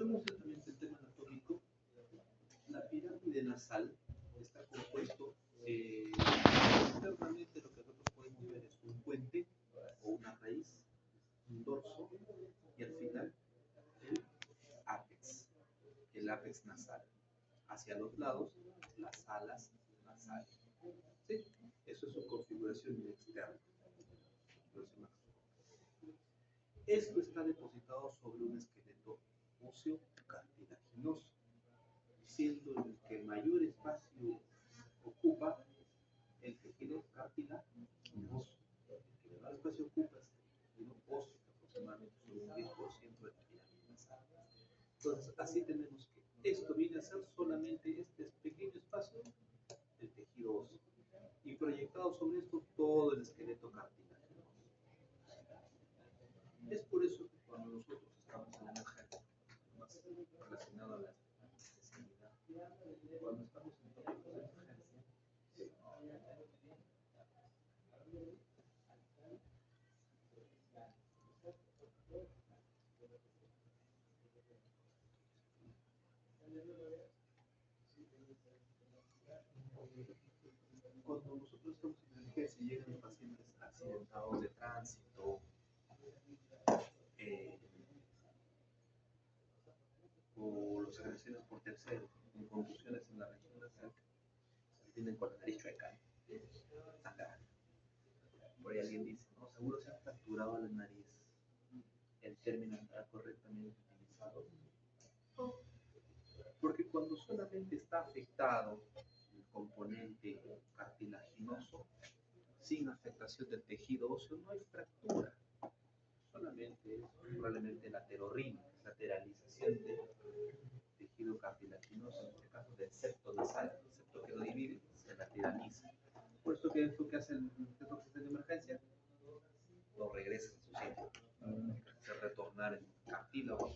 vemos también el tema anatómico, la pirámide nasal está compuesto, internamente lo que nosotros podemos ver es un puente o una raíz, un dorso y al final el ápex nasal. Hacia los lados, las alas nasales. ¿Sí? Eso es su configuración externa. Esto está depositado sobre un esqueleto óseo cartilaginoso, siendo el que mayor espacio ocupa el tejido cartilaginoso. El que mayor espacio ocupa es el tejido óseo, aproximadamente un 10% de la pirámide nasal. Entonces, así tenemos que esto viene a ser solamente este pequeño espacio del tejido óseo y proyectado sobre esto todo el esqueleto cartilaginoso. Es por eso que cuando nosotros estamos en la emergencia, más relacionado a la especialidad, cuando estamos en tópicos de emergencia, cuando nosotros estamos en emergencia y llegan pacientes accidentados de tránsito, o los agresiones por terceros, con contusiones en la región nasal, tienen con la nariz chueca, sangrando. Por ahí alguien dice, no, seguro se ha fracturado la nariz. El término está correctamente utilizado. No, porque cuando solamente está afectado el componente cartilaginoso, sin afectación del tejido óseo, no hay fractura. Solamente es probablemente lateralización del tejido cartilaginoso, en este caso del septo nasal, el septo que lo divide, se lateraliza. Por eso que esto que hace el centro de emergencia, lo regresa a su sitio, se retornar en cartílago.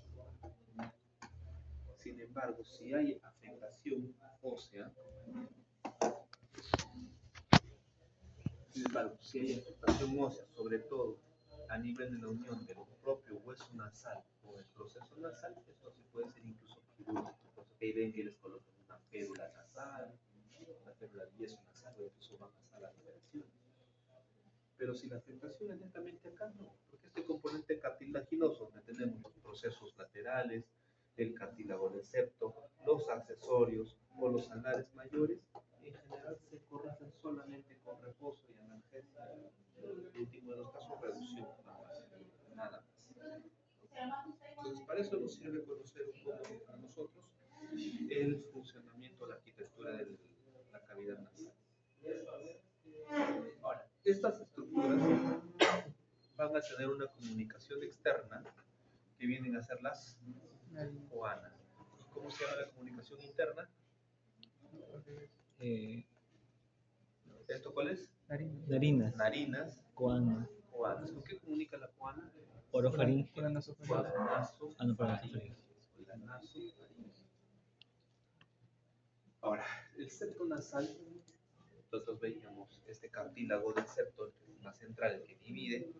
Sin embargo, si hay afectación ósea, sobre todo a nivel de la unión del propio hueso nasal con el proceso nasal, esto sí puede ser incluso quirúrgico. Por eso que ahí ven que les colocan una férula nasal, una férula de yeso nasal, o incluso van a la liberación. Pero si la afectación es netamente acá, no, porque este componente cartilaginoso, donde tenemos los procesos laterales, el cartílago del septo, los accesorios o los alares mayores, en general se corrigen solamente con reposo y analgesia. En el último de los casos, reducción, nada más. Entonces, para eso nos sirve conocer un poco a nosotros el funcionamiento, la arquitectura de la cavidad nasal. Ahora, estas estructuras van a tener una comunicación externa que vienen a ser las coanas. ¿Cómo se llama la comunicación interna? ¿Esto cuál es? Narinas. Narinas. Coanas. Coanas. ¿Con qué comunica la coana? Orofaringe. Con la nasofaringe. Ahora, el septo nasal, nosotros veíamos este cartílago del septo, la central que divide,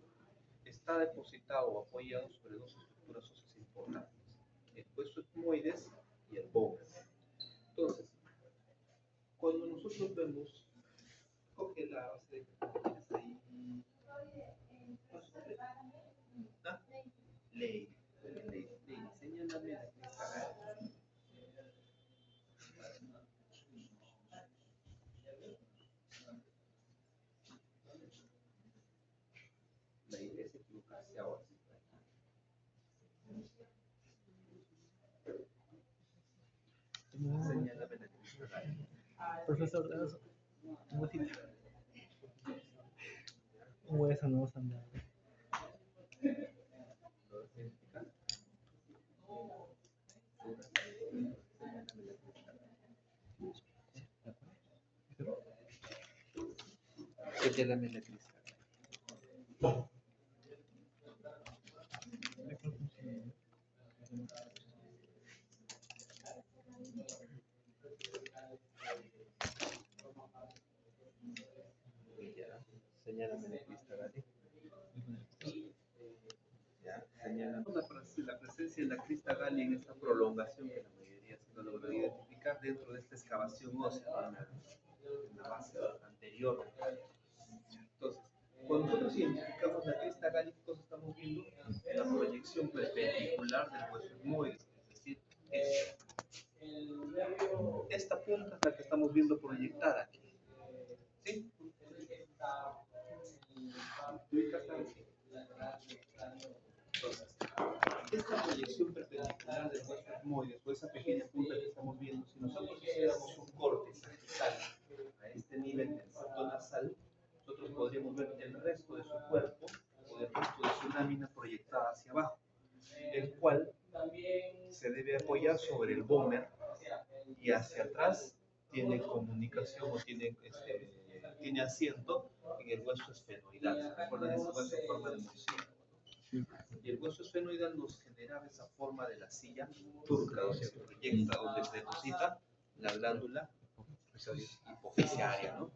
está depositado o apoyado sobre dos estructuras óseas importantes, el hueso etmoides y el bóveda. Entonces, cuando nosotros vemos, coge la base de que tienes ahí, ley, señálame la que está. La idea es equivocarse ahora. Señálame la que está. Profesor, tengo cita. Un hueso no vas a andar. Señálame la cristal. Señálame la cristal. Ya, señálame. la presencia de la crista gallia en esta prolongación que la mayoría se logró identificar dentro de esta excavación ósea en la base anterior. Entonces, cuando nosotros identificamos la crista gallia, entonces estamos viendo la proyección perpendicular del hueso etmoide, es decir, esta punta es la que estamos viendo proyectada aquí. ¿Sí? Entonces, esta proyección perpendicular del hueso etmoide, o esa pequeña punta que estamos viendo, si nosotros hiciéramos un corte sagital a este nivel del septo nasal, nosotros podríamos ver el resto de su cuerpo o el resto de su lámina proyectada hacia abajo, el cual se debe apoyar sobre el vómer y hacia atrás tiene comunicación o tiene asiento en el hueso esfenoidal. ¿Se acuerdan de ese hueso en forma de murciélago? Y el hueso esfenoidal nos generaba esa forma de la silla turca, donde se proyecta, donde se deposita la glándula hipofisiaria, ¿no?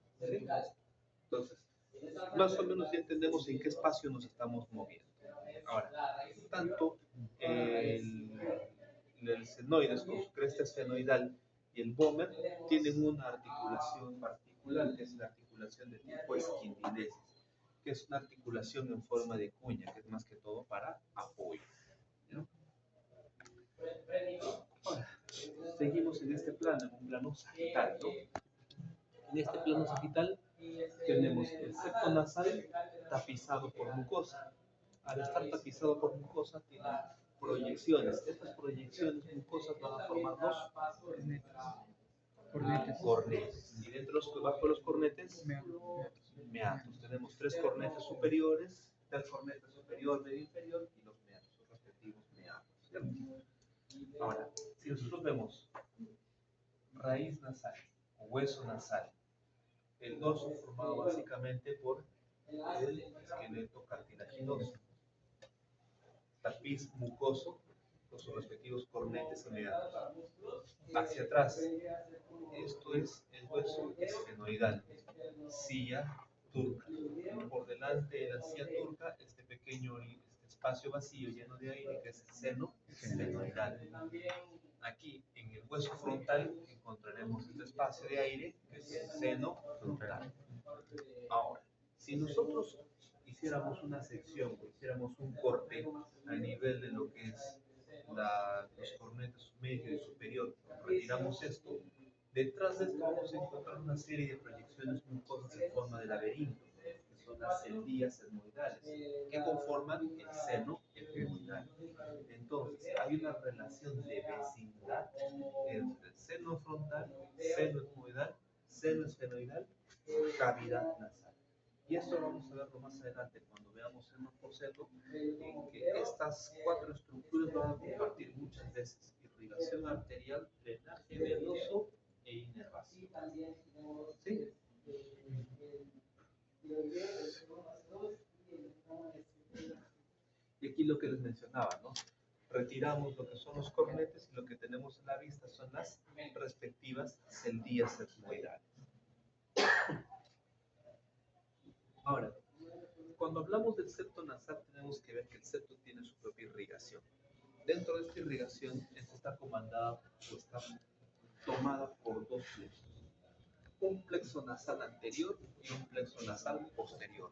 Entonces, más o menos ya entendemos en qué espacio nos estamos moviendo. Ahora, tanto el senoides con su cresta esfenoidal y el vómer tienen una articulación particular, que es la articulación de tipo esquindidesis, que es una articulación en forma de cuña, que es más que todo para apoyo, ¿no? Ahora, seguimos en este plano, en un plano sagital, ¿no? En este plano sagital tenemos el septo nasal tapizado por mucosa. Al estar tapizado por mucosa tiene proyecciones. Estas proyecciones mucosas van a formar dos cornetes. Y bajo los cornetes, meatos. Tenemos tres cornetes superiores, el cornete superior, medio inferior y los meatos, los respectivos meatos, ¿cierto? Ahora, si nosotros vemos raíz nasal o hueso nasal, el dorso formado básicamente por el esqueleto cartilaginoso, tapiz mucoso con sus respectivos cornetes y meatos. Hacia atrás, esto es el hueso esfenoidal, silla turca. Por delante de la silla turca, este pequeño espacio vacío lleno de aire, que es el seno esfenoidal. Aquí, en el hueso frontal, encontraremos este espacio de aire, que es el seno frontal. Ahora, si nosotros hiciéramos una sección, o hiciéramos un corte a nivel de lo que es los cornetes medio y superior, retiramos esto, detrás de esto vamos a encontrar una serie de proyecciones mucosas en forma de laberinto, que son las celdillas etmoidales, que conforman el seno etmoidal. Entonces, hay una relación de vecindad entre el seno frontal, seno etmoidal, seno esfenoidal, cavidad nasal. Y esto lo vamos a verlo más adelante cuando veamos seno por seno, en que estas cuatro estructuras van a compartir muchas veces irrigación arterial, drenaje venoso e inervación. ¿Sí? Y aquí lo que les mencionaba, ¿no? Retiramos lo que son los cornetes y lo que tenemos en la vista son las respectivas celdillas etmoidales. Ahora, cuando hablamos del septo nasal tenemos que ver que el septo tiene su propia irrigación. Dentro de esta irrigación, esta está comandada o está tomada por dos plexos. Un plexo nasal anterior y un plexo nasal posterior.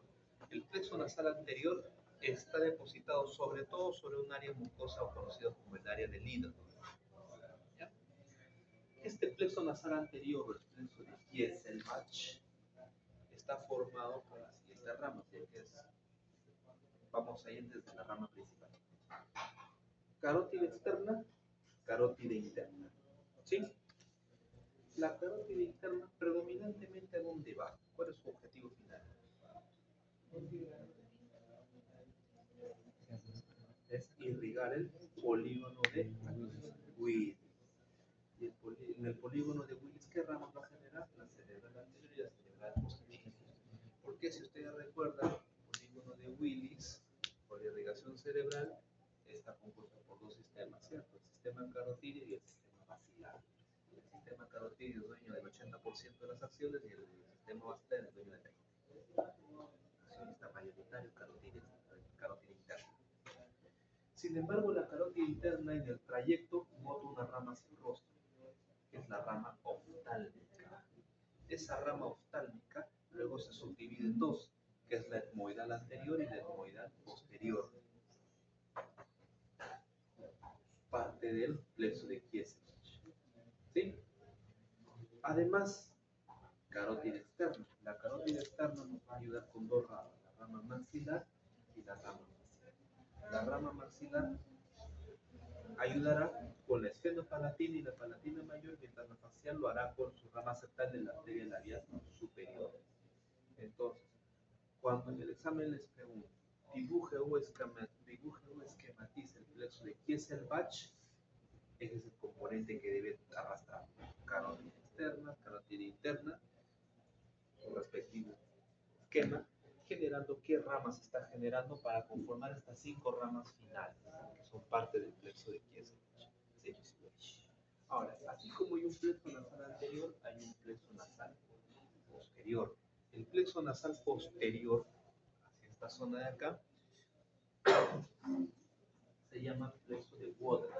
El plexo nasal anterior está depositado sobre todo sobre un área mucosa o conocido como el área del hígado. ¿Ya? Este plexo nasal anterior, o el plexo de Kieselbach, está formado por las siguientes ramas, ya que vamos a ir desde la rama principal. Carótida externa, carótida interna. ¿Sí? La carótida interna predominantemente ¿a dónde va? ¿Cuál es su objetivo final? Es irrigar el polígono de Willis. Y en el polígono de Willis, ¿qué ramas va a generar? La cerebral anterior y la cerebral posterior. Porque si ustedes recuerdan, el polígono de Willis, por irrigación cerebral, está compuesto por dos sistemas, ¿cierto? El sistema carotídeo y el sistema basilar. El sistema carotídeo es dueño del 80% de las acciones y el sistema basilar es dueño del 20%. Accionista mayoritario carotídeo interno. Sin embargo, la carótida interna en el trayecto bota una rama sin rostro, que es la rama oftálmica. Esa rama oftálmica luego se subdivide en dos, que es la etmoidal anterior y la etmoidal posterior. Parte del plexo de Kieserich. ¿Sí? Además, carótida externa. La carótida externa nos va a ayudar con dos ramas, la rama maxilar y la rama maxilar. La rama maxilar ayudará con la esfenopalatina y la palatina mayor, mientras la facial lo hará con su rama septal de la arteria labial superior. Entonces, cuando en el examen les pregunto, dibuje o esquematice el plexo de Kieselbach, ese es el componente que debe arrastrar. Carótida externa, carótida interna, su respectivo esquema, generando qué ramas está generando para conformar estas 5 ramas finales, que son parte del plexo de Kieselbach. ¿Sí? Ahora, así como hay un plexo nasal anterior, hay un plexo nasal posterior. El plexo nasal posterior, hacia esta zona de acá, se llama plexo de Woodruff.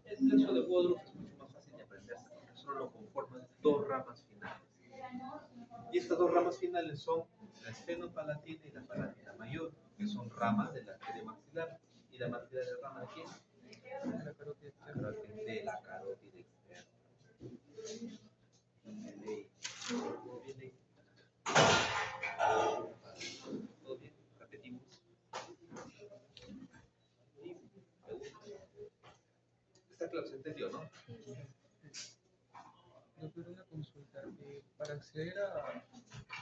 El plexo de Woodruff es mucho más fácil de aprenderse porque solo lo conforman 2 ramas finales. Y estas 2 ramas finales son la esfenopalatina y la palatina mayor, que son ramas de la arteria maxilar. ¿Y la maxilar es rama de quién? La carótida externa. De la carótida externa. ¿Todo bien? Repetimos. Está claro, se entendió, ¿no? Doctor, una consulta. Para acceder a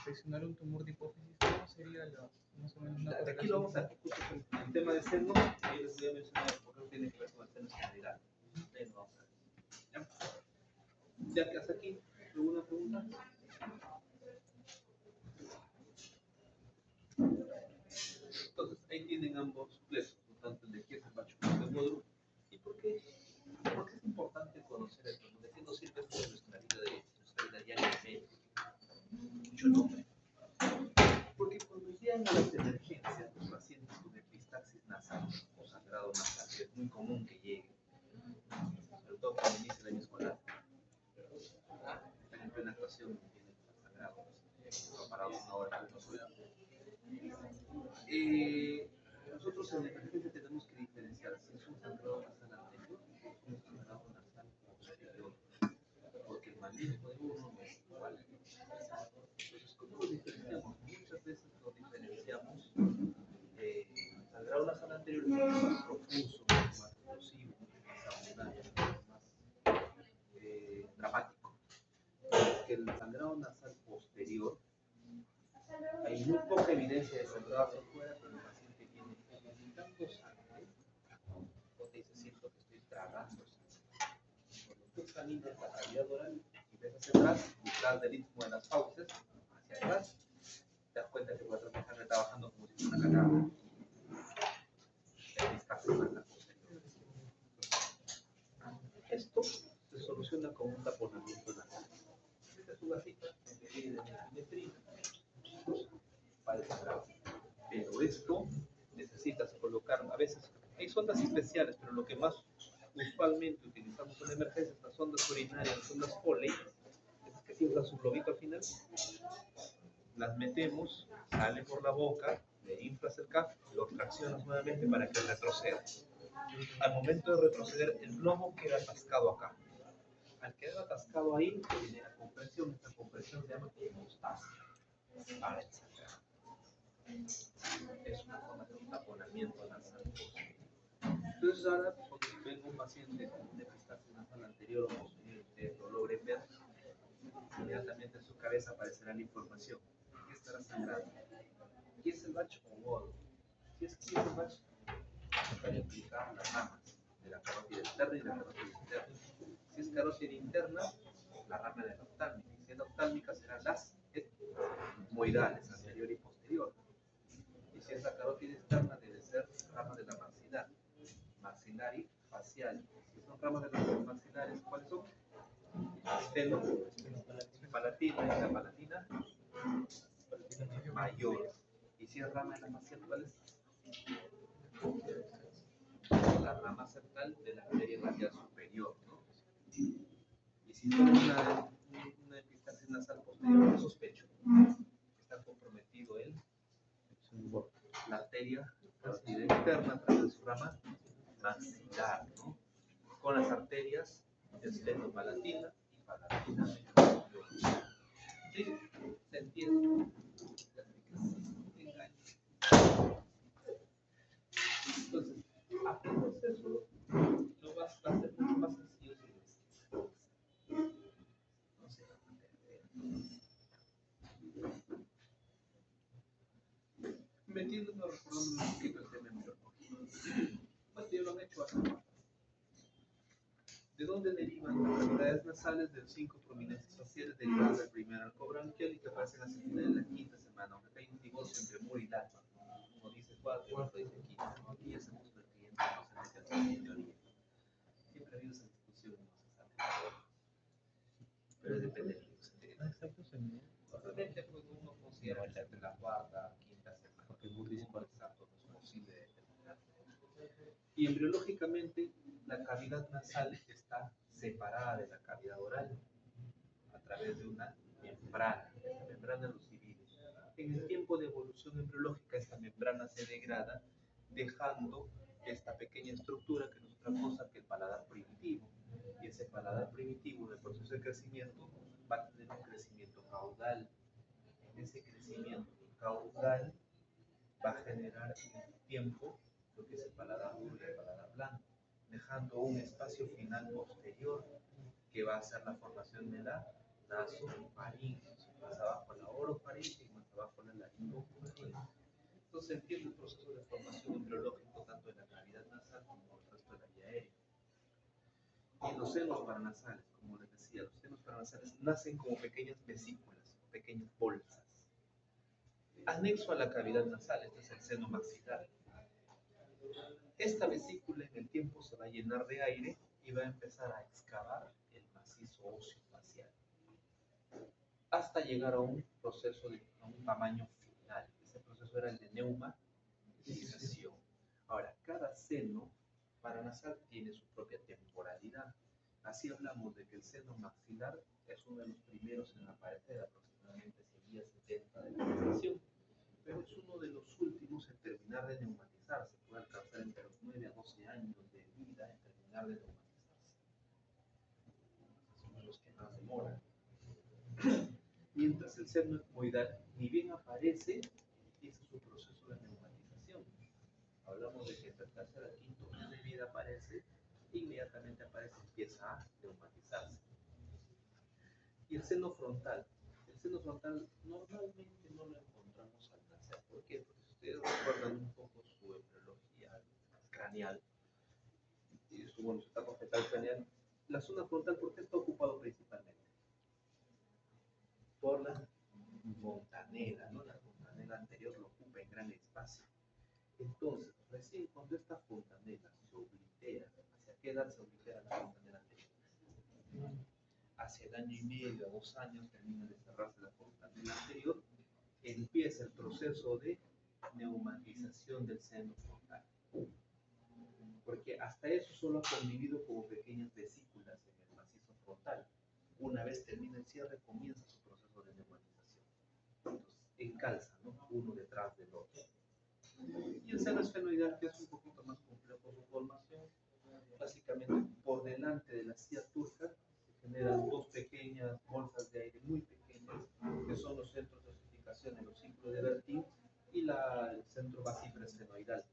seccionar un tumor de hipófisis, ¿cómo sería más o menos una Aquí correlación? lo vamos a justo con el tema de seno, ahí les voy a mencionar por qué no tiene que ver con el seno general. Ahí lo vamos a ver. ¿Ya que hasta aquí? ¿Alguna pregunta? Entonces, ahí tienen ambos plexos, tanto el de Kieselbach como el de Woodruff. ¿Y por qué? Porque es importante conocer esto. ¿De qué nos sirve esto de nuestra vida diaria de médico? Mucho nombre. Porque cuando llegan a las emergencias los pacientes con epistaxis nasal o sangrado nasal, que es muy común que llegue, sobre todo cuando inicia el año escolar, están en plena actuación, tienen sangrado, están parados una hora, nosotros en la emergencia tenemos que diferenciar si es un sangrado nasal anterior o es un sangrado nasal posterior, porque el manejo de uno no es igual. Entonces, ¿cómo lo diferenciamos? Muchas veces lo diferenciamos. Sangrado nasal anterior es mucho más profuso, mucho más explosivo, mucho más abundante, mucho más dramático. Es que el sangrado nasal posterior, hay muy poca evidencia de sangrado hacia afuera, pero el paciente tiene tanto sangre, o te dice, siento que estoy tragando sangre. Cuando tú examinas la cavidad oral y ves hacia atrás, detrás del istmo de las fauces, hacia atrás, te das cuenta que por atrás la sangre está bajando como si fuera una cacao. Esto se soluciona con un taponamiento nasal. Esta es su gafita, de milimetrina, parece grave. Pero esto necesitas colocar, a veces hay sondas especiales, pero lo que más usualmente utilizamos en emergencia, estas sondas urinarias, las sondas Foley, esas que tienen su globito al final, las metemos, sale por la boca, le inflas el CAF, lo traccionas nuevamente para que retroceda. Al momento de retroceder, el globo queda atascado acá. Al quedar atascado ahí, genera compresión. Esta compresión se llama hemostasia. Para el sangrado. Es una forma de un taponamiento nasal. Entonces, ahora, cuando venga un paciente con una epistaxis nasal anterior o posterior, ustedes lo logren ver, inmediatamente en su cabeza aparecerá la información. ¿Qué estará sangrando? ¿Kieselbach o Woodruff? Si es Kieselbach, van a implicar las ramas de la carótida externa y la carótida interna. Si es carótida interna, la rama de la oftálmica. Y si es la oftálmica, serán las etmoidales, anterior y posterior. Y si es la carótida externa, debe ser rama de la maxilar, maxilar y facial. Si son ramas de las maxilares, ¿cuáles son? Palatina y la palatina mayor. Y si es rama de la facial, ¿cuál es? la rama central de la arteria radial superior, ¿no? Y si fuera una epistaxis nasal posterior, sospecho que está comprometido la arteria carotida externa a través de su rama maxilar, ¿no? Con las arterias esternopalatina y palatina. ¿Sí? ¿Se entiende? Entonces, aprendes eso, lo vas a hacer mucho más sencillo si lo ves. No sé. Metiéndonos, recordando un poquito el tema embriológico. Pues ya lo han hecho hace rato. ¿De dónde derivan las cavidades nasales de 5 prominencias faciales derivadas del primer arco branquial y que aparecen hacia el final de la quinta semana? Aunque hay un divorcio entre Moore y Lachman. Uno dice 4 y otro dice 15. Aquí ya se puso el cliente no se mete al teoría. Siempre ha habido esa discusión y no se sabe. Pero depende de lo que se tenga. Exacto, señor. Normalmente pues, uno considera que entre la cuarta y quinta semana. Porque Moore dice cuál exacto no es posible determinar. Y embriológicamente la cavidad nasal está separada de la cavidad oral a través de una membrana. Esta membrana los divide. En el tiempo de evolución embriológica esta membrana se degrada dejando esta pequeña estructura que no es otra cosa que el paladar primitivo. Y ese paladar primitivo en el proceso de crecimiento va a tener un crecimiento caudal. En ese crecimiento caudal va a generar en el tiempo lo que es el paladar duro y el paladar blando, dejando un espacio final posterior que va a ser la formación de la nasofaringe, más abajo la orofaringe y más abajo la laringofaringe. Entonces se entiende el proceso de formación embriológico tanto de la cavidad nasal como del resto de la vía aérea. Y los senos paranasales, como les decía, los senos paranasales nacen como pequeñas vesículas, pequeñas bolsas. Anexo a la cavidad nasal, este es el seno maxilar. Esta vesícula en el tiempo se va a llenar de aire y va a empezar a excavar el macizo óseo facial hasta llegar a un proceso a un tamaño final. Ese proceso era el de neumatización. Ahora, cada seno paranasal tiene su propia temporalidad. Así hablamos de que el seno maxilar es uno de los primeros en aparecer, aproximadamente seguía 70 de la gestación, pero es uno de los últimos en terminar de neumatizarse. Puede alcanzar entre los 9 a 12 años de vida en terminar de neumatizarse. Son los que más demoran. Mientras el seno etmoidal ni bien aparece, empieza su proceso de neumatización. Hablamos de que entre el tercer al quinto mes de vida aparece, inmediatamente aparece y empieza a neumatizarse. Y el seno frontal normalmente no lo encontramos al nacer. ¿Por qué? Porque si ustedes recuerdan un poco su embriología craneal y su etapa fetal craneal, la zona frontal, ¿por qué está ocupado principalmente? Por la fontanela, ¿no? La fontanela anterior lo ocupa en gran espacio. Entonces, recién cuando esta fontanela se oblitera, ¿hacia qué edad se oblitera la fontanela anterior? Hacia el año y medio, a 2 años, termina de cerrarse la fontanela anterior, empieza el proceso de neumatización del seno frontal. Porque hasta eso solo ha convivido como pequeñas vesículas en el macizo frontal. Una vez termina el cierre, comienza su proceso de neumatización. Entonces, encalza, ¿no? Uno detrás del otro. Y el seno esfenoidal, que es un poquito más complejo su formación, básicamente por delante de la silla turca se generan dos pequeñas bolsas de aire muy pequeñas, que son los centros de osificación en los ciclos de Bertin y el centro basipresfenoidal.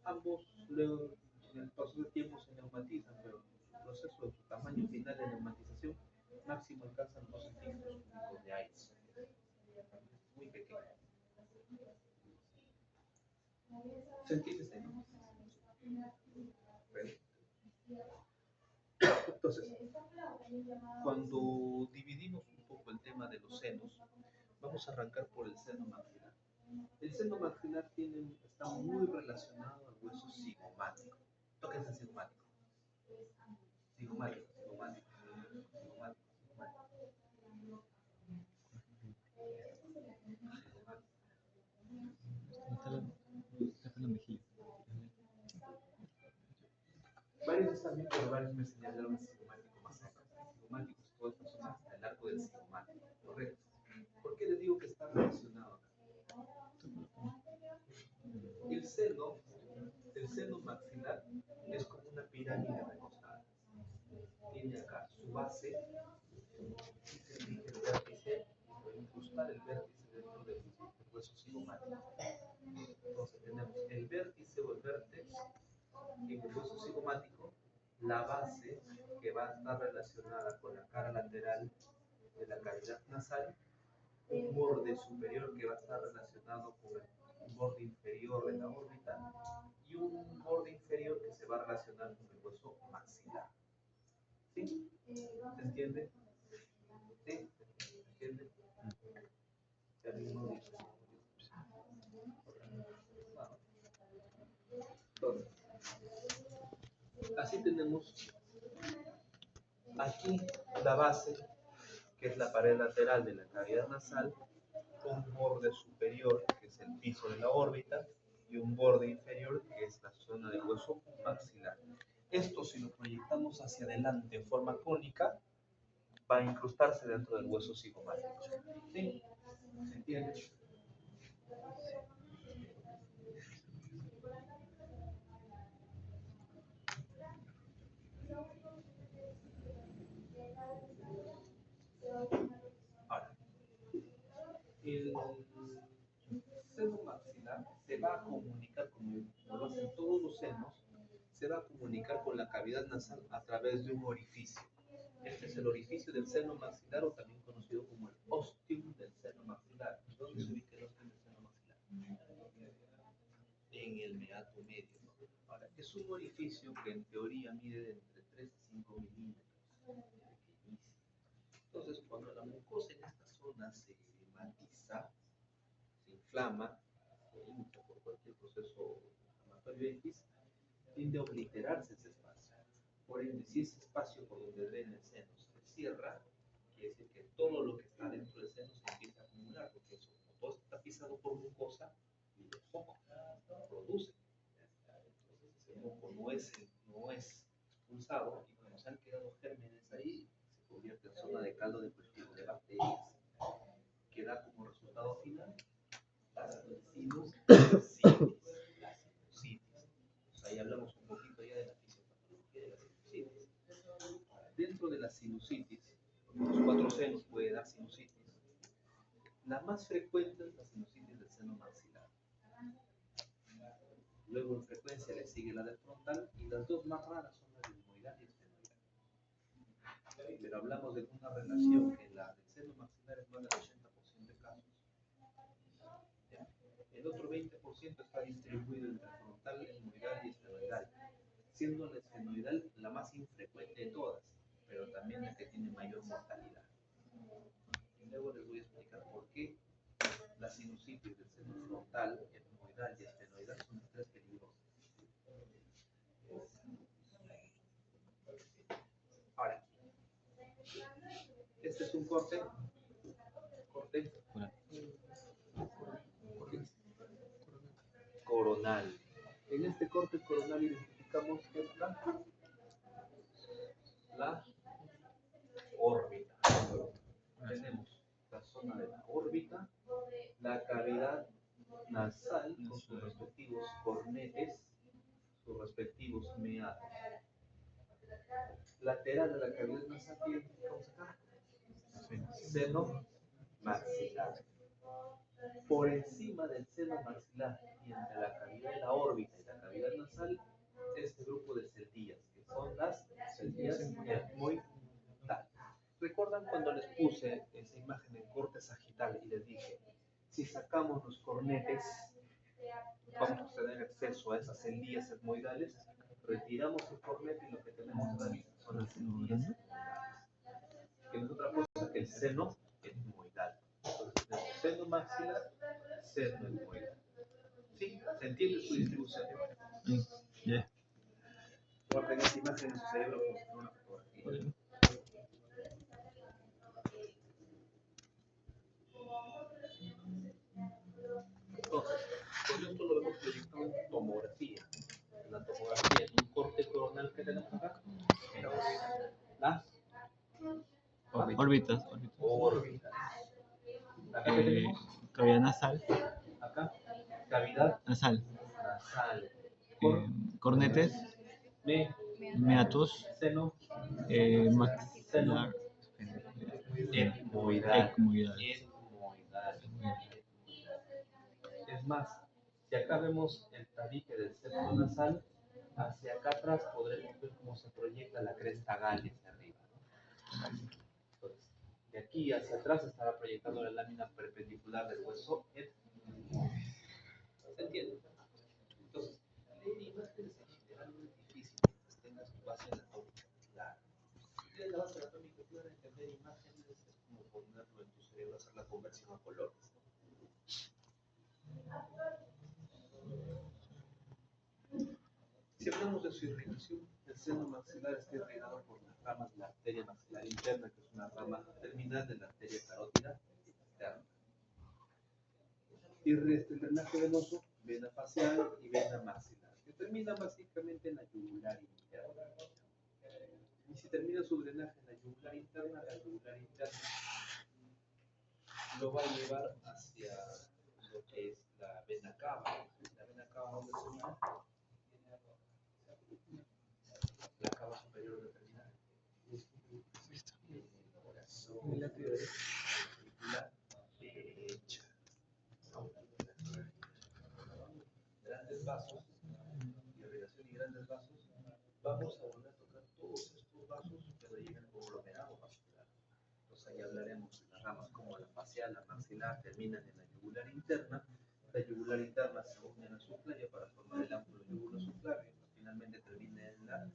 Ambos luego en el paso del tiempo se neumatizan, pero en su proceso, en su tamaño final de neumatización, máximo alcanzan 2 centímetros cúbicos de aire. Muy pequeño. ¿Se entiende, no? Bueno. Entonces, cuando dividimos un poco el tema de los senos, vamos a arrancar por el seno maxilar. El seno maxilar está muy relacionado al hueso cigomático. Tóquense el cigomático. Cigomático. Está en la mejilla. Varios están bien, pero varios me señalaron el cigomático más acá. El cigomático es toda esta zona hasta el arco del cigomático, ¿correcto? ¿Por qué les digo que está relacionado acá? El seno maxilar es como una pirámide recostada. Tiene acá su base, y se dirige el vértice, puede incrustar el vértice dentro del hueso cigomático. Entonces tenemos el vértice o el vértex en el hueso cigomático, la base que va a estar relacionada con la cara lateral de la cavidad nasal, un borde superior que va a estar relacionado con el borde inferior de la órbita y un borde inferior que se va a relacionar con el hueso maxilar. ¿Sí? ¿Se entiende? ¿Sí? ¿Se entiende? Ya mismo dicho. Entonces, así tenemos aquí la base, que es la pared lateral de la cavidad nasal, un borde superior, que es el piso de la órbita, y un borde inferior, que es la zona del hueso maxilar. Esto, si lo proyectamos hacia adelante en forma cónica, va a incrustarse dentro del hueso cigomático. ¿Sí? ¿Se entiende? Ahora, el seno maxilar se va a comunicar, como lo hacen todos los senos, se va a comunicar con la cavidad nasal a través de un orificio. Este es el orificio del seno maxilar, o también conocido como el ostium del seno maxilar. ¿Dónde se ubica el ostium del seno maxilar? En el meato medio. Ahora, es un orificio que en teoría mide de entre 3 y 5 milímetros. Entonces, cuando la mucosa en esta zona se matiza, se inflama, se hincha por cualquier proceso inflamatorio X, tiende a obliterarse ese espacio. Por ende, si ese espacio por donde drena el seno se cierra, quiere decir que todo lo que está dentro del seno se empieza a acumular, porque eso, como todo está pisado por mucosa, y de poco produce. Entonces, ese moco no es expulsado, y cuando se han quedado gérmenes ahí, se convierte en zona de caldo de cultivo de bacterias, que da como resultado final la sinusitis. Ahí hablamos un poquito ya de la fisiopatología de la sinusitis. Dentro de la sinusitis, los 4 senos puede dar sinusitis. La más frecuente es la sinusitis del seno maxilar. Luego en frecuencia le sigue la del frontal, y las dos más raras son la del etmoidal y esfenoidal. Pero hablamos de una relación que la del seno maxilar es más del 80% de casos. El otro 20% está distribuido entre frontal, etmoidal y esfenoidal, siendo la esfenoidal la más infrecuente de todas, pero también la que tiene mayor mortalidad. Y luego les voy a explicar por qué la sinusitis del seno frontal, etmoidal y esfenoidal son las 3 peligrosas. Ahora, este es un corte coronal. En este corte coronal identificamos que está la órbita. Tenemos la zona de la órbita, la cavidad nasal con sus respectivos cornetes, sus respectivos meatos. Lateral de la cavidad nasal que identificamos acá, seno maxilar. Por encima del seno maxilar y entre la cavidad de la órbita y la cavidad nasal, este grupo de celdillas, que son las celdillas etmoidales. ¿Recuerdan cuando les puse esa imagen en corte sagital y les dije, si sacamos los cornetes, vamos a tener acceso a esas celdillas etmoidales? Retiramos el cornete y lo que tenemos ahí son las celdillas etmoidales, que no es otra cosa que el seno etmoidal. Entonces, desde el seno maxilar, seno etmoidal. ¿Sí? ¿Se entiende su distribución? Yeah. Guarden esa imagen en su cerebro como si fuera una fotografía. Entonces, con esto lo hemos proyectado en tomografía. En la tomografía, en un corte coronal abdominal que tenemos acá? Las Órbitas. órbitas. Acá que tenemos, Cavidad nasal. acá, cavidad Nasal. nasal. Cornetes. Me, Meatus. seno, Maxilar. etmoidal. Etmoidal. Es más, si acá vemos el tabique del septo nasal, hacia acá atrás podremos ver cómo se proyecta la cresta Galli hacia arriba, ¿no? Entonces, de aquí hacia atrás estará proyectando la lámina perpendicular del hueso etmoidal. ¿Se entiende? Entonces, leer imágenes en general no es difícil mientras tengas tu base anatómica clara. Si tienes la base anatómica clara, entender imágenes es como ponerlo en tu cerebro, hacer la conversión a colores, ¿no? Si hablamos de su irrigación, el seno maxilar está irrigado por las ramas de la arteria maxilar interna, que es una rama terminal de la arteria carótida externa. Y el drenaje venoso, vena facial y vena maxilar, que termina básicamente en la yugular interna. Y si termina su drenaje en la yugular interna lo va a llevar hacia lo que es la vena cava. La vena cava, ¿dónde se llama? La cava superior determinada. En la teoría. Derecha. Grandes vasos, irrigación y grandes vasos. Vamos a volver a tocar todos estos vasos, pero llegan conglomerado vascular. Entonces ahí hablaremos de las ramas como la facial, la maxilar, terminan en la yugular interna. La yugular interna se une a la subclavia para formar el ángulo yugulo-subclavio. Finalmente termina en la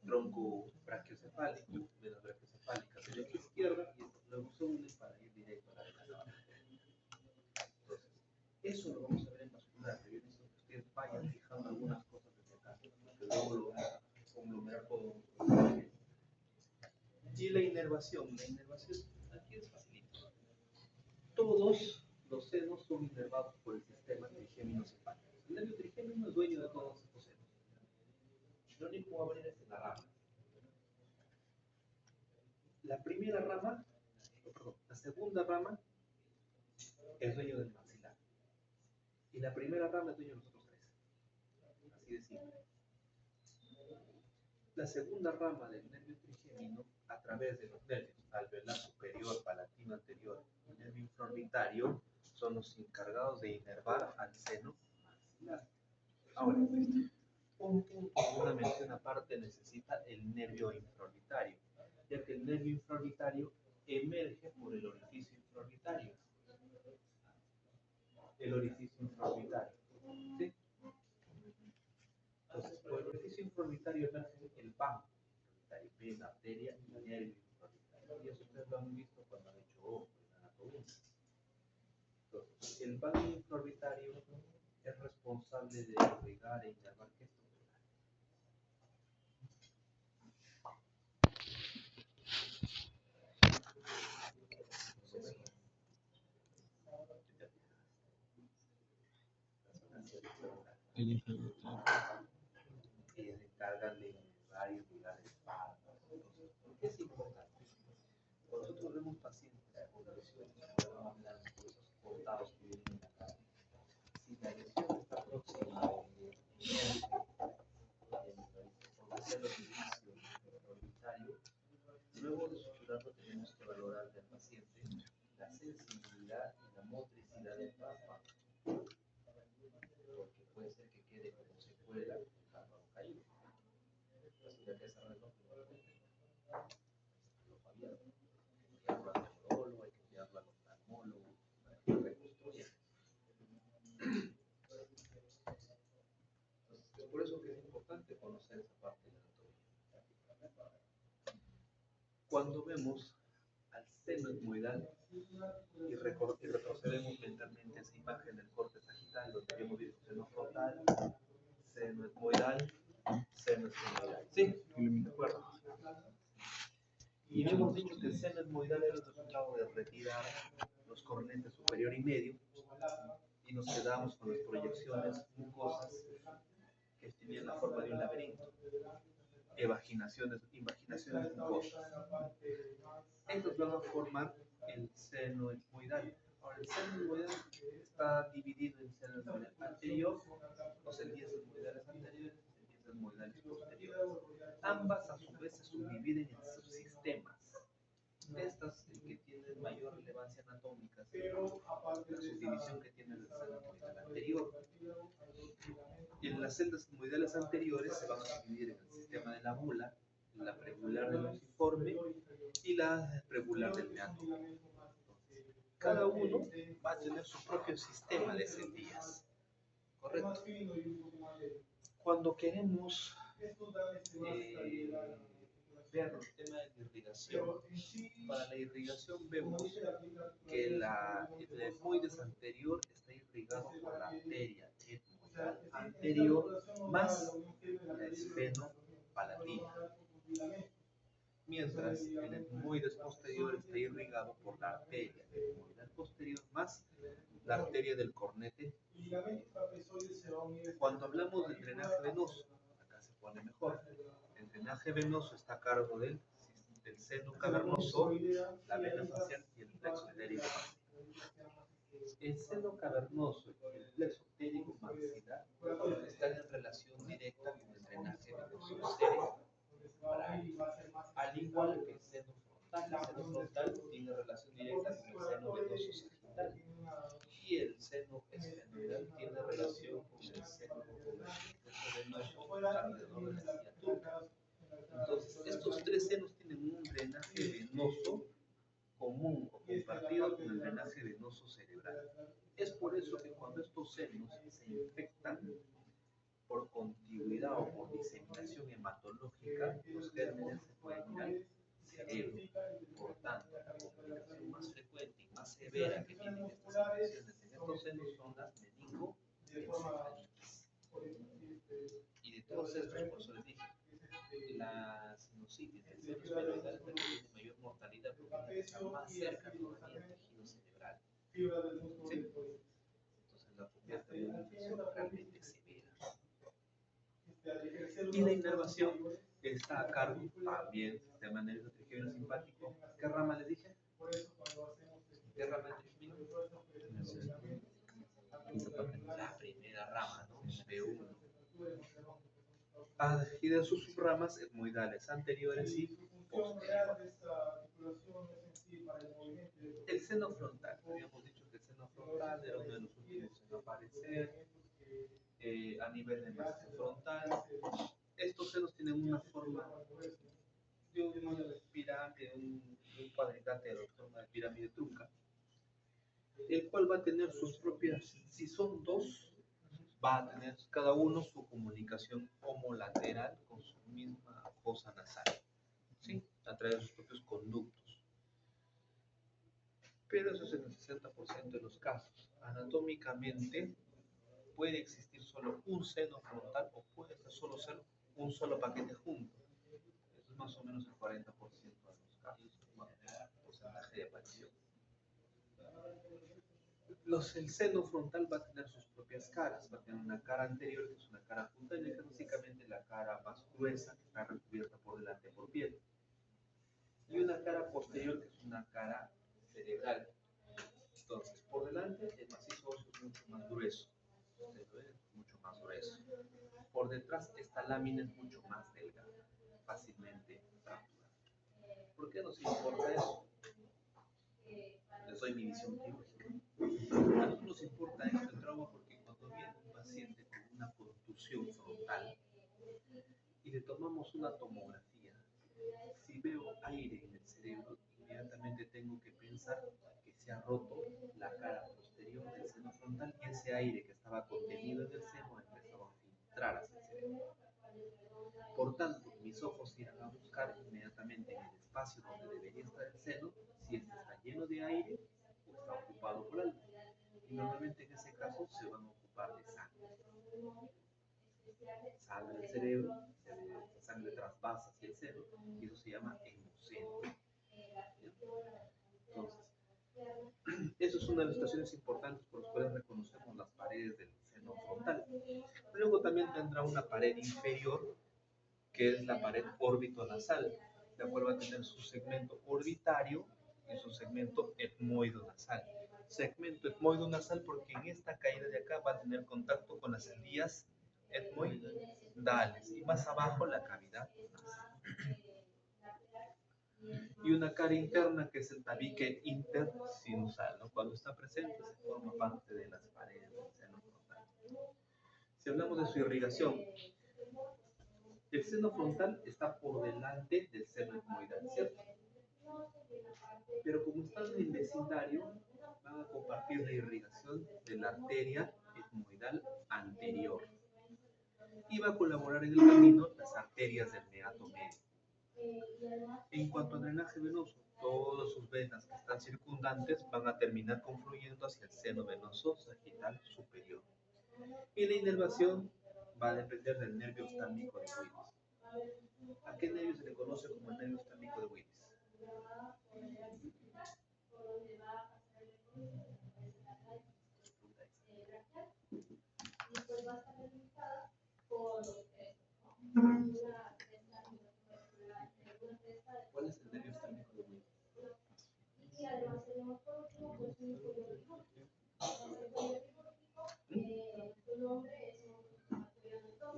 tronco brachiocefálico, venas brachiocefálicas derecha e izquierda, y luego se unen para ir directo a la vena cava. Entonces, eso lo vamos a ver en vascular. Yo necesito que ustedes vayan fijando algunas cosas desde acá, que luego lo van a conglomerar todo. Y la inervación aquí es facilito. Todos los senos son inervados por el sistema trigémino-cefálico. El nervio trigémino es dueño de todos estos senos. Lo único que va a abrir es la rama. La primera rama, la segunda rama es dueño del maxilar. Y la primera rama es dueño de los otros tres. Así de simple. La segunda rama del nervio trigémino, a través de los nervios alveolar superior, palatino anterior y nervio infraorbitario, son los encargados de inervar al seno maxilar. Ahora, un punto, una mención aparte, necesita el nervio infraorbitario, ya que el nervio infraorbitario emerge por el orificio infraorbitario. El orificio infraorbitario. ¿Sí? Entonces, por el orificio infraorbitario emerge el PAM, vena, arteria y nervio infraorbitario. Y eso ustedes lo han visto cuando han hecho ojo en anatomía. Entonces, el PAM infraorbitario es responsable de irrigar e inervar qué estructura. Ellos se encargan de inervar y irrigar el párpado. ¿Por qué es importante? Cuando nosotros vemos pacientes con lesiones blancos, esos cortados que vienen en la cara, si la lesión está próxima luego de suturarlo tenemos que valorar del paciente la sensibilidad y la motricidad del párpado, porque puede ser que quede como secuela el párpado caído. Entonces, ya que cerrar el ojo, abierto, enviarlo al neurólogo, hay que enviarlo al oftalmólogo para que lo reconstruya. Entonces, es por eso que es importante conocer esa parte de la anatomía. Cuando vemos al seno etmoidal y retrocedemos mentalmente esa imagen del corte sagital, donde hemos visto seno frontal, seno etmoidal, seno esfenoidal. ¿Sí? ¿De acuerdo? Y hemos dicho que el seno etmoidal era el resultado de retirar los cornetes superior y medio, y nos quedamos con las proyecciones mucosas que tenían la forma de un laberinto. invaginaciones mucosas. Estos van a formar el seno etmoidal. Ahora, el seno etmoidal está dividido en seno etmoidal anterior, o semillas etmoidales anteriores y semillas etmoidales posteriores. Ambas a su vez se subdividen en subsistemas. Estas que tienen mayor relevancia anatómica, la subdivisión que tiene el seno etmoidal anterior. Y en las celdas etmoidales anteriores se van a dividir en el sistema de la mula, la pregular del ociforme y la pregular del meato. Cada uno va a tener su propio sistema de cendillas. Correcto. Cuando queremos ver el tema de la irrigación, para la irrigación vemos que el etmoides anterior está irrigado por la arteria etmoidal anterior más la esfenopalatina, mientras el etmoides posterior está irrigado por la arteria etmoidal posterior más la arteria del cornete. Cuando hablamos del drenaje venoso, acá se pone mejor. El drenaje venoso está a cargo del seno cavernoso, la vena facial y el plexo etérico maxilar. El seno cavernoso y el plexo etérico maxilar están en relación directa con el drenaje venoso cerebral, al igual que el seno frontal. El seno frontal tiene relación directa con el seno venoso sagital y el seno esfenoidal tiene relación con el seno venoso alrededor de la silla turca. Entonces, estos tres senos tienen un drenaje venoso común o compartido con el drenaje venoso cerebral. Es por eso que cuando estos senos se infectan por contigüidad o por diseminación hematológica, los gérmenes se pueden ir al cerebro. Por tanto, la complicación más frecuente y más severa que tienen estas infecciones en estos senos son las meningoencefalitis. Y de todos estos, por eso les dije, la sinusitis del seno esfenoidal es la que tiene mayor mortalidad porque está más cerca todavía del tejido cerebral. ¿Sí? Entonces la convierte en una infección realmente severa. Y la inervación está a cargo también del sistema nervioso trigeminal simpático. ¿Qué rama les dije? ¿Qué rama del trigeminal? La primera rama, ¿no? B1. Y de sus subramas etmoidales anteriores y posteriores. El seno frontal, habíamos dicho que el seno frontal era uno de los últimos en aparecer a nivel de masa frontal. Estos senos tienen una forma de una pirámide, un cuadrilátero en forma de pirámide trunca, el cual va a tener sus propias, si son dos, va a tener cada uno su comunicación homolateral con su misma fosa nasal, ¿sí? A través de sus propios conductos. Pero eso es en el 60% de los casos. Anatómicamente puede existir solo un seno frontal o puede ser solo ser un solo paquete junto. Eso es más o menos el 40% de los casos, porcentaje de aparición. El seno frontal va a tener sus propias caras, va a tener una cara anterior que es una cara frontal, que es básicamente la cara más gruesa que está recubierta por delante por piel, y una cara posterior que es una cara cerebral. Entonces, por delante el macizo óseo es mucho más grueso, ustedes lo ven, es mucho más grueso. Por detrás esta lámina es mucho más delgada, fácilmente fracturada. ¿Por qué nos importa eso? Les doy mi visión quirúrgica. A nosotros nos importa esto el trauma porque cuando viene un paciente con una contusión frontal y le tomamos una tomografía, si veo aire en el cerebro, inmediatamente tengo que pensar que se ha roto la cara posterior del seno frontal y ese aire que estaba contenido en el seno ha empezado a filtrar hacia el cerebro. Por tanto, mis ojos irán a buscar inmediatamente en el espacio donde debería estar el seno si este está lleno de aire o está ocupado por algo. Y normalmente en ese caso se van a ocupar de sangre. Sangre del cerebro, sangre trasvasa hacia el seno y eso se llama hemoceno. Entonces, eso es una de las situaciones importantes por las cuales reconocemos las paredes del seno frontal. Luego también tendrá una pared inferior que es la pared órbito-nasal, la cual va a tener su segmento orbitario y su segmento etmoido-nasal. Segmento etmoido-nasal porque en esta caída de acá va a tener contacto con las vías etmoidales y más abajo la cavidad nasal. Y una cara interna que es el tabique intersinusal, ¿no? Cuando está presente se forma parte de las paredes del seno frontal. Si hablamos de su irrigación, el seno frontal está por delante del seno etmoidal, ¿cierto? Pero como están en el vecindario, van a compartir la irrigación de la arteria etmoidal anterior. Y va a colaborar en el camino las arterias del meato medio. En cuanto al drenaje venoso, todas sus venas que están circundantes van a terminar confluyendo hacia el seno venoso sagital superior. Y la inervación va a depender del nervio oftálmico de Willis. ¿A qué nervio se le conoce como el nervio oftálmico de Willis? ¿Cuál es el nervio oftálmico de Willis?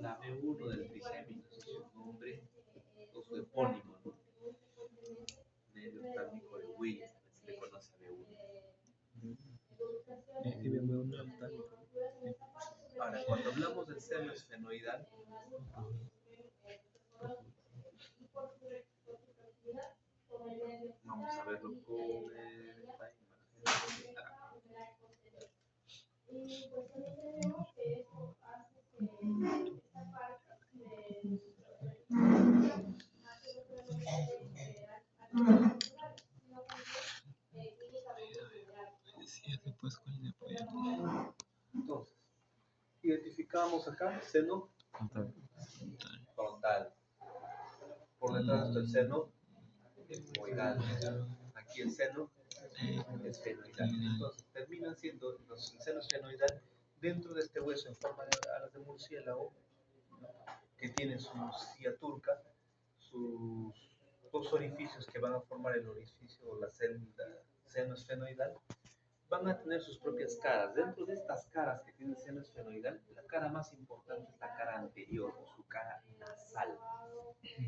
La B1 del trigémino, es su nombre o su epónimo, ¿no? Nervio oftálmico de Willis, se le conoce a B1. Ahora, cuando hablamos del seno esfenoidal, vamos a verlo con esta imagen. Entonces, identificamos acá seno frontal. Por detrás está el seno etmoidal. Aquí el seno esfenoidal. Entonces, terminan siendo el seno esfenoidal dentro de este hueso en forma de alas de murciélago, que tiene su silla turca, sus dos orificios que van a formar el orificio o la celda seno esfenoidal, van a tener sus propias caras. Dentro de estas caras que tiene el seno esfenoidal, la cara más importante es la cara anterior, o su cara nasal.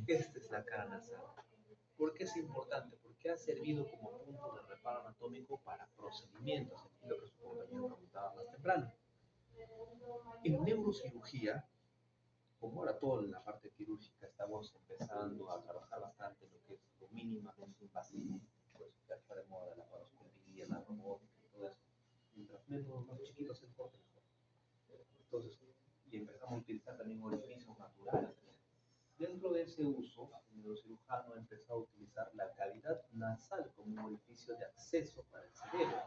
Esta es la cara nasal. ¿Por qué es importante? Porque ha servido como punto de reparo anatómico para procedimientos, aquí lo que su compañero preguntaba más temprano. En neurocirugía, como ahora toda la parte quirúrgica estamos empezando a trabajar bastante en lo que es lo mínimamente invasivo, pues ya está de moda la laparoscopía, la robótica y todo eso. Mientras menos más chiquitos se corte mejor. Entonces, y empezamos a utilizar también orificios naturales. Dentro de ese uso, el neurocirujano empezó a utilizar la cavidad nasal como un orificio de acceso para el cerebro.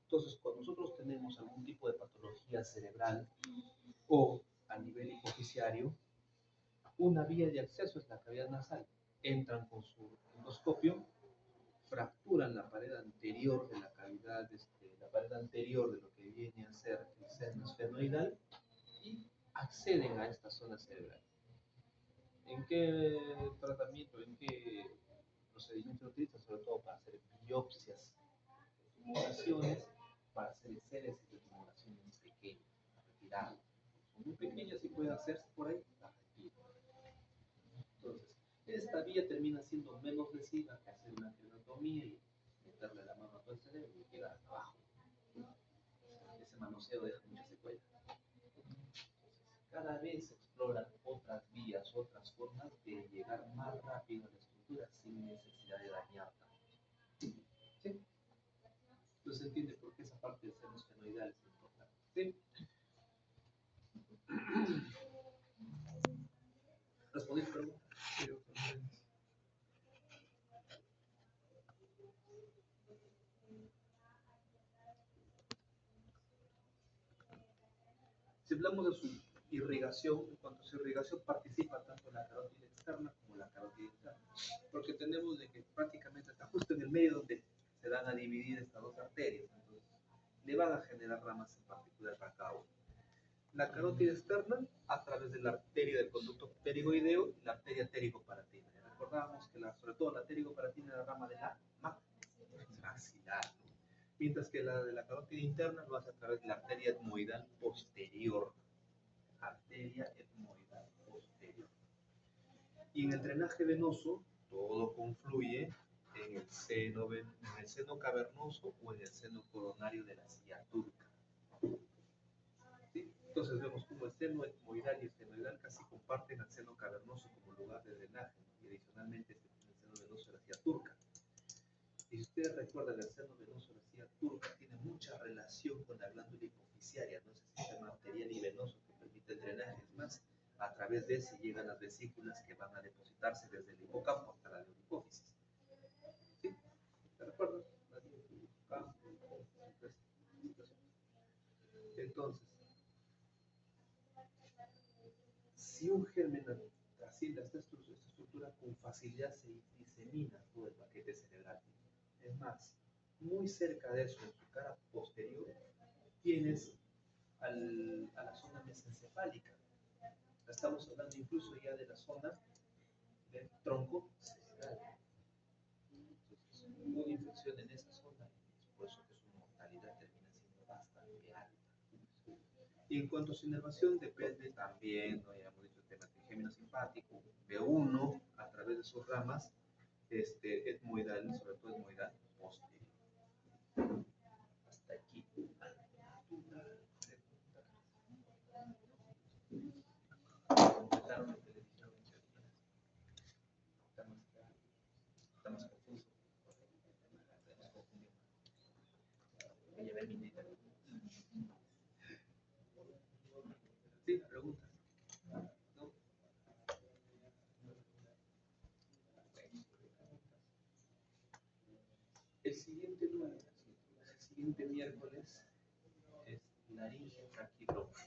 Entonces, cuando nosotros tenemos algún tipo de patología cerebral o a nivel hipofisiario, una vía de acceso es la cavidad nasal. Entran con su endoscopio, fracturan la pared anterior de la cavidad, la pared anterior de lo que viene a ser el seno esfenoidal y acceden a esta zona cerebral. ¿En qué tratamiento, en qué procedimiento se utiliza? Sobre todo para hacer biopsias, tumulaciones, para hacer series de tumulaciones pequeñas, retiradas. Son muy pequeñas y pueden hacerse por ahí, las retiro. Entonces, esta vía termina siendo menos lesiva que hacer una criotomía y meterle la mano a todo el cerebro y queda abajo. Ese manoseo deja muchas secuelas. Cada vez se exploran otras vías, otras formas de llegar más rápido a la estructura sin necesidad de dañarla. ¿Sí? Entonces se entiende por qué esa parte del seno esfenoidal es importante. ¿Sí? ¿Respondí tu pregunta? Si hablamos de su irrigación, en cuanto a su irrigación participa tanto la carótida externa como la carótida interna, porque tenemos de que prácticamente está justo en el medio donde se van a dividir estas dos arterias, entonces le van a generar ramas en particular para cada una. La carótida externa, a través de la arteria del conducto pterigoideo, posterior y la arteria tericopalatina. Ya recordábamos que sobre todo la tericopalatina es la rama de la maxilar, ¿no? Mientras que la de la carótida interna lo hace a través de la arteria etmoidal posterior. Arteria etmoidal posterior. Y en el drenaje venoso, todo confluye en el seno cavernoso o en el seno coronario de la silla turca. ¿Sí? Entonces vemos como el seno etmoidal y el senoidal casi comparten el seno cavernoso como lugar de drenaje, ¿no? Y adicionalmente el seno venoso de la silla turca. Y si ustedes recuerdan, el seno venoso de la silla turca tiene mucha relación con la glándula hipoficiaria, ¿no? Ese sistema arterial y venoso que permite el drenaje. Es más, a través de ese llegan las vesículas que van a depositarse desde el hipocampo hasta la hipófisis. ¿Sí? ¿Te recuerdas? Entonces, si un germen así, esta estructura con facilidad se disemina todo el paquete cerebral. Es más, muy cerca de eso, en su cara posterior, tienes a la zona mesencefálica. Estamos hablando incluso ya de la zona del tronco cerebral. Entonces, una infección en esa zona, es por eso que su mortalidad termina siendo bastante alta. Y en cuanto a su inervación, depende también, ¿no? Ya hemos dicho el tema trigémino simpático, B1 a través de sus ramas, etmoidal, sobre todo etmoidal posterior. Hasta aquí. Completaron lo que le dijeron en teoría. Está más claro, está más confuso. Me llevé mi dinero. Sí, preguntas. ¿No? El siguiente lunes, el siguiente miércoles es laringe traqueobronquial.